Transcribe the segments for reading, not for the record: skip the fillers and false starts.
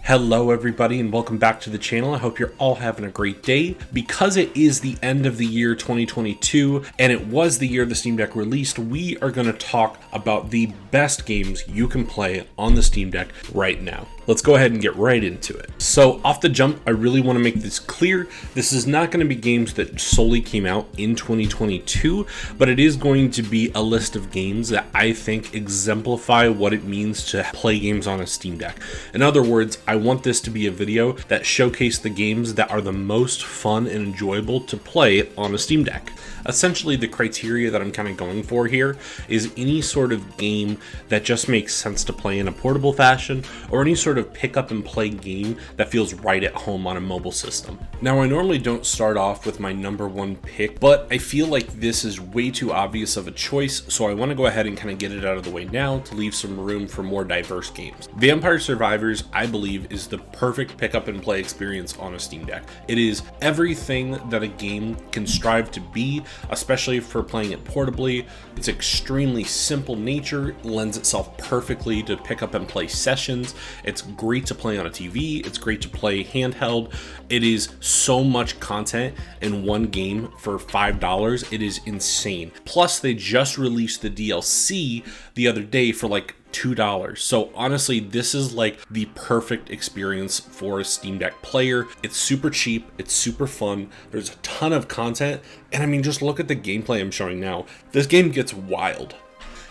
Hello everybody and welcome back to the channel. I hope you're all having a great day. Because it is the end of the year 2022 and it was the year the Steam Deck released, we are going to talk about the best games you can play on the Steam Deck right now. Let's go ahead and get right into it. So off the jump, I really want to make this clear. This is not going to be games that solely came out in 2022, but it is going to be a list of games that I think exemplify what it means to play games on a Steam Deck. In other words, I want this to be a video that showcases the games that are the most fun and enjoyable to play on a Steam Deck. Essentially, the criteria that I'm kind of going for here is any sort of game that just makes sense to play in a portable fashion, or any sort of pick up and play game that feels right at home on a mobile system. Now, I normally don't start off with my number one pick, but I feel like this is way too obvious of a choice, so I want to go ahead and kind of get it out of the way now to leave some room for more diverse games. Vampire Survivors, I believe, is the perfect pick up and play experience on a Steam Deck. It is everything that a game can strive to be, especially for playing it portably. Its extremely simple nature lends itself perfectly to pick up and play sessions. It's great to play on a TV. It's great to play handheld. It is so much content in one game for $5. It is insane. Plus, they just released the DLC the other day for like $2. So honestly, this is like the perfect experience for a Steam Deck player. It's super cheap, it's super fun, there's a ton of content, and I mean, just look at the gameplay I'm showing now. This game gets wild.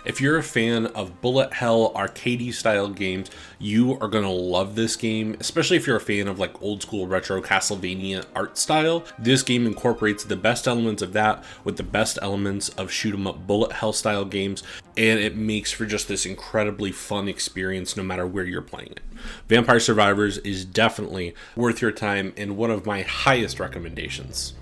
If you're a fan of bullet hell arcadey style games, you are gonna love this game, especially if you're a fan of like old school retro Castlevania art style. This game incorporates the best elements of that with the best elements of shoot 'em up bullet hell style games, and it makes for just this incredibly fun experience no matter where you're playing it. Vampire Survivors is definitely worth your time and one of my highest recommendations.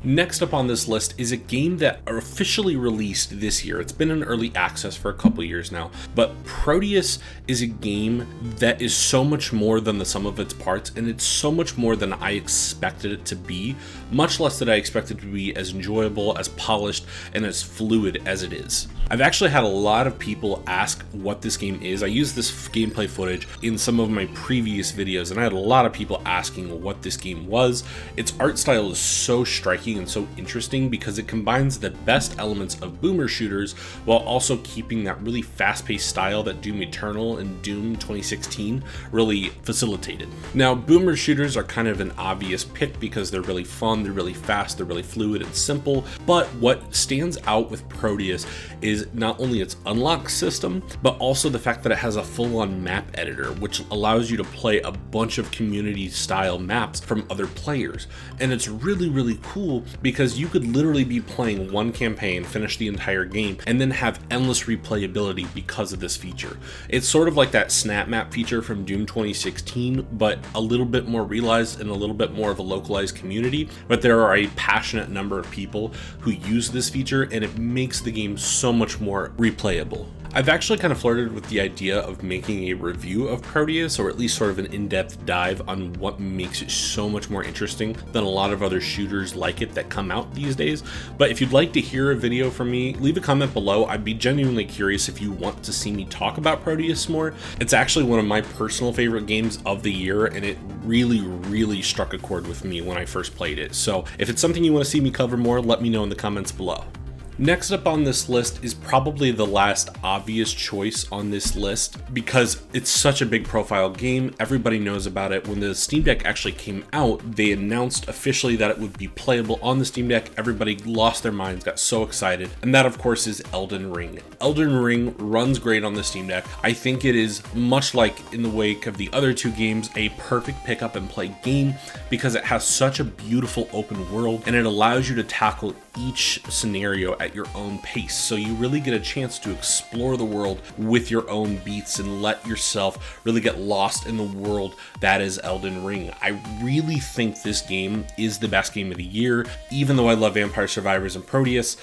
Next up on this list is a game that officially released this year. It's been in early access for a couple years now, but Prodeus is a game that is so much more than the sum of its parts, and it's so much more than I expected it to be, much less that I expected it to be as enjoyable, as polished, and as fluid as it is. I've actually had a lot of people ask what this game is. I used this gameplay footage in some of my previous videos, and I had a lot of people asking what this game was. Its art style is so striking and so interesting because it combines the best elements of boomer shooters while also keeping that really fast-paced style that Doom Eternal and Doom 2016 really facilitated. Now, boomer shooters are kind of an obvious pick because they're really fun, they're really fast, they're really fluid and simple, but what stands out with Prodeus is not only its unlock system, but also the fact that it has a full-on map editor, which allows you to play a bunch of community-style maps from other players. And it's really, really cool because you could literally be playing one campaign, finish the entire game, and then have endless replayability because of this feature. It's sort of like that snap map feature from Doom 2016, but a little bit more realized and a little bit more of a localized community. But there are a passionate number of people who use this feature, and it makes the game so much more replayable. I've actually kind of flirted with the idea of making a review of Prodeus, or at least sort of an in-depth dive on what makes it so much more interesting than a lot of other shooters like it that come out these days. But if you'd like to hear a video from me, leave a comment below. I'd be genuinely curious if you want to see me talk about Prodeus more. It's actually one of my personal favorite games of the year, and it really struck a chord with me when I first played it. So if it's something you want to see me cover more, let me know in the comments below. Next up on this list is probably the last obvious choice on this list because it's such a big profile game. Everybody knows about it. When the Steam Deck actually came out, they announced officially that it would be playable on the Steam Deck. Everybody lost their minds, got so excited. And that, of course, is Elden Ring. Elden Ring runs great on the Steam Deck. I think it is, much like in the wake of the other two games, a perfect pick up and play game because it has such a beautiful open world and it allows you to tackle each scenario at your own pace. So you really get a chance to explore the world with your own beats and let yourself really get lost in the world that is Elden Ring. I really think this game is the best game of the year. Even though I love Vampire Survivors and Prodeus,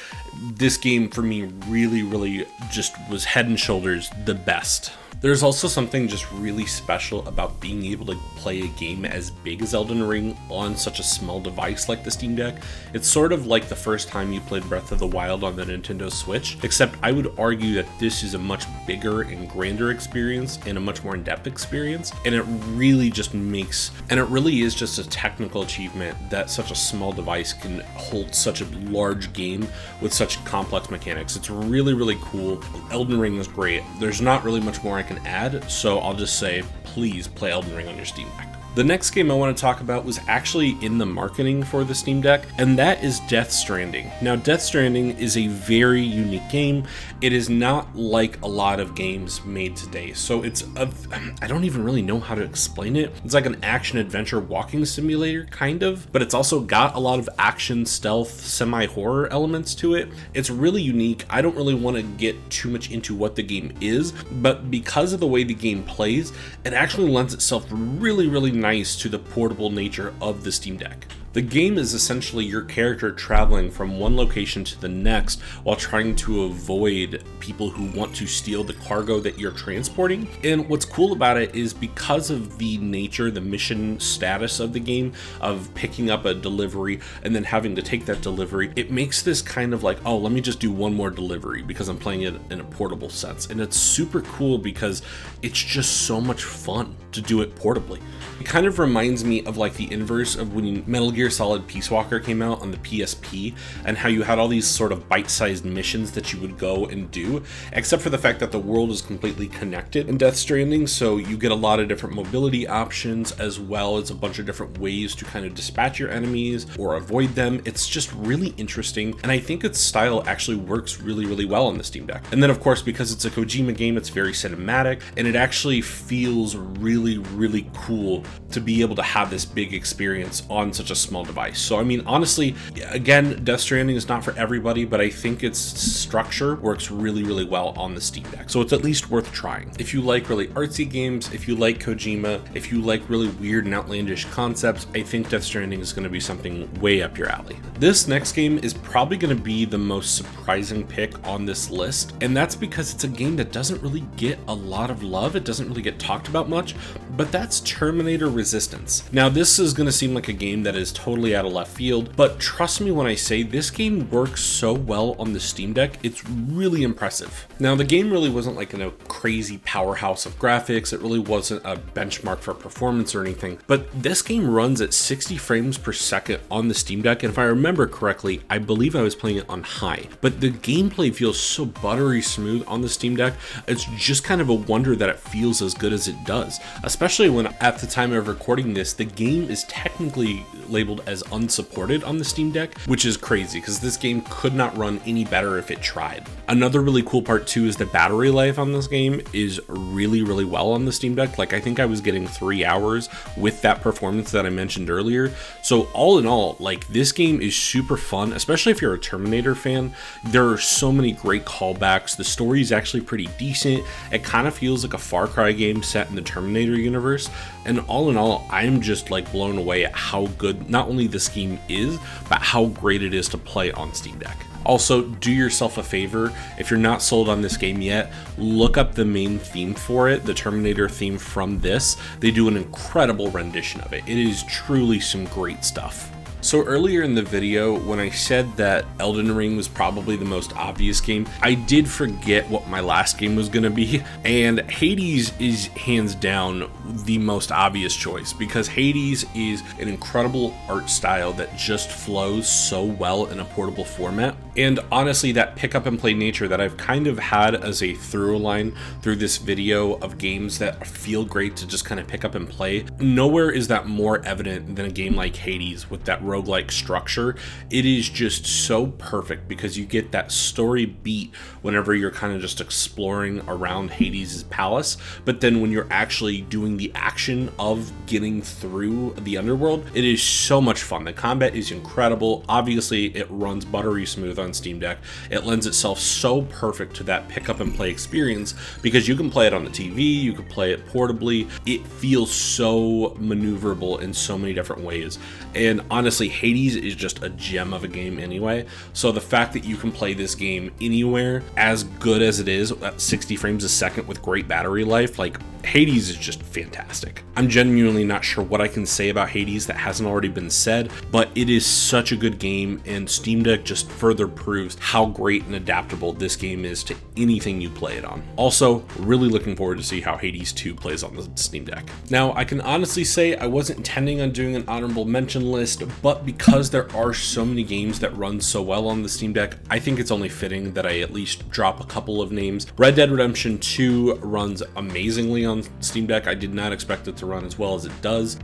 this game for me really just was head and shoulders the best. There's also something just really special about being able to play a game as big as Elden Ring on such a small device like the Steam Deck. It's sort of like the first time you played Breath of the Wild on the Nintendo Switch, except I would argue that this is a much bigger and grander experience and a much more in-depth experience, and it really is just a technical achievement that such a small device can hold such a large game with such complex mechanics. It's really, really cool. Elden Ring is great. There's not really much more I can add, so I'll just say, please play Elden Ring on your Steam Deck. The next game I want to talk about was actually in the marketing for the Steam Deck, and that is Death Stranding. Now, Death Stranding is a very unique game. It is not like a lot of games made today. So I don't even really know how to explain it. It's like an action-adventure walking simulator, kind of, but it's also got a lot of action, stealth, semi-horror elements to it. It's really unique. I don't really want to get too much into what the game is, but because of the way the game plays, it actually lends itself really, really nice to the portable nature of the Steam Deck. The game is essentially your character traveling from one location to the next while trying to avoid people who want to steal the cargo that you're transporting. And what's cool about it is because of the nature, the mission status of the game, of picking up a delivery and then having to take that delivery, it makes this kind of like, oh, let me just do one more delivery because I'm playing it in a portable sense. And it's super cool because it's just so much fun to do it portably. It kind of reminds me of like the inverse of when Metal Gear Solid Peace Walker came out on the PSP, and how you had all these sort of bite-sized missions that you would go and do, except for the fact that the world is completely connected in Death Stranding, so you get a lot of different mobility options as well as a bunch of different ways to kind of dispatch your enemies or avoid them. It's just really interesting, and I think its style actually works really, really well on the Steam Deck. And then of course, because it's a Kojima game, it's very cinematic, and it actually feels really, really cool to be able to have this big experience on such a small device. So I mean, honestly, again, Death Stranding is not for everybody, but I think its structure works really, really well on the Steam Deck. So it's at least worth trying. If you like really artsy games, if you like Kojima, if you like really weird and outlandish concepts, I think Death Stranding is going to be something way up your alley. This next game is probably going to be the most surprising pick on this list, and that's because it's a game that doesn't really get a lot of love. It doesn't really get talked about much, but that's Terminator Resistance. Now, this is going to seem like a game that is totally out of left field, but trust me when I say this game works so well on the Steam Deck, it's really impressive. Now, the game really wasn't like a crazy powerhouse of graphics. It really wasn't a benchmark for performance or anything, but this game runs at 60 frames per second on the Steam Deck, and if I remember correctly, I believe I was playing it on high, but the gameplay feels so buttery smooth on the Steam Deck. It's just kind of a wonder that it feels as good as it does, especially when at the time of recording this, the game is technically labeled as unsupported on the Steam Deck, which is crazy because this game could not run any better if it tried. Another really cool part too is the battery life on this game is really, really well on the Steam Deck. Like, I think I was getting 3 hours with that performance that I mentioned earlier. So all in all, like, this game is super fun, especially if you're a Terminator fan. There are so many great callbacks. The story is actually pretty decent. It kind of feels like a Far Cry game set in the Terminator universe. And all in all, I'm just like blown away at how good not only this game is, but how great it is to play on Steam Deck. Also, do yourself a favor, if you're not sold on this game yet, look up the main theme for it, the Terminator theme from this. They do an incredible rendition of it. It is truly some great stuff. So earlier in the video, when I said that Elden Ring was probably the most obvious game, I did forget what my last game was going to be, and Hades is hands down the most obvious choice because Hades is an incredible art style that just flows so well in a portable format. And honestly, that pick up and play nature that I've kind of had as a through line through this video of games that feel great to just kind of pick up and play, nowhere is that more evident than a game like Hades with that roguelike structure. It is just so perfect because you get that story beat whenever you're kind of just exploring around Hades' palace, but then when you're actually doing the action of getting through the underworld, it is so much fun. The combat is incredible. Obviously, it runs buttery smooth on Steam Deck. It lends itself so perfect to that pick up and play experience because you can play it on the TV, you can play it portably. It feels so maneuverable in so many different ways. And honestly, honestly, Hades is just a gem of a game anyway. So the fact that you can play this game anywhere, as good as it is at 60 frames a second with great battery life, like Hades is just fantastic. I'm genuinely not sure what I can say about Hades that hasn't already been said, but it is such a good game, and Steam Deck just further proves how great and adaptable this game is to anything you play it on. Also, really looking forward to see how Hades 2 plays on the Steam Deck. Now, I can honestly say I wasn't intending on doing an honorable mention list, but because there are so many games that run so well on the Steam Deck, I think it's only fitting that I at least drop a couple of names. Red Dead Redemption 2 runs amazingly on Steam Deck. I did not expect it to run as well as it does.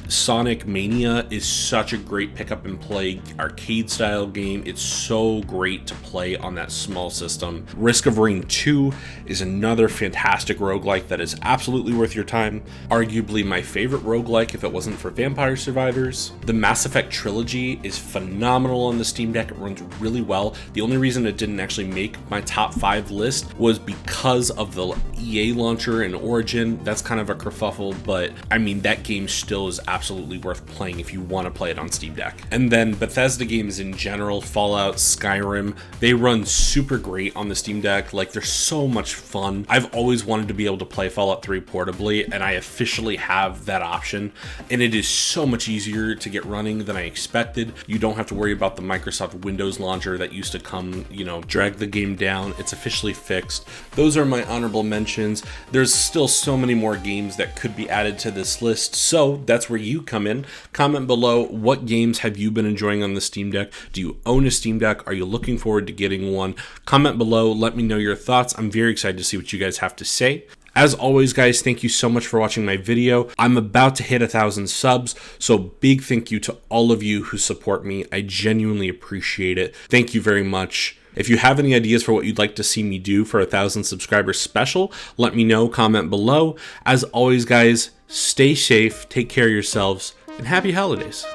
Sonic Mania is such a great pick up and play arcade style game. It's so great to play on that small system. Risk of Rain 2 is another fantastic roguelike that is absolutely worth your time. Arguably my favorite roguelike if it wasn't for Vampire Survivors. The Mass Effect trilogy is phenomenal on the Steam Deck. It runs really well. The only reason it didn't actually make my top 5 list was because of the EA launcher and Origin. That's kind of a kerfuffle, but I mean, that game still is absolutely worth playing if you want to play it on Steam Deck. And then Bethesda games in general, Fallout, Skyrim, they run super great on the Steam Deck. Like, they're so much fun. I've always wanted to be able to play Fallout 3 portably, and I officially have that option, and it is so much easier to get running than I expected. You don't have to worry about the Microsoft Windows launcher that used to come, drag the game down. It's officially fixed. Those are my honorable mentions. There's still so many more games that could be added to this list, so that's where you come in. Comment below, what games have you been enjoying on the Steam Deck? Do you own a Steam Deck? Are you looking forward to getting one? Comment below, let me know your thoughts. I'm very excited to see what you guys have to say. As always, guys, thank you so much for watching my video. I'm about to hit 1,000 subs, so big thank you to all of you who support me. I genuinely appreciate it. Thank you very much. If you have any ideas for what you'd like to see me do for 1,000 subscribers special, let me know, comment below. As always, guys, stay safe, take care of yourselves, and happy holidays.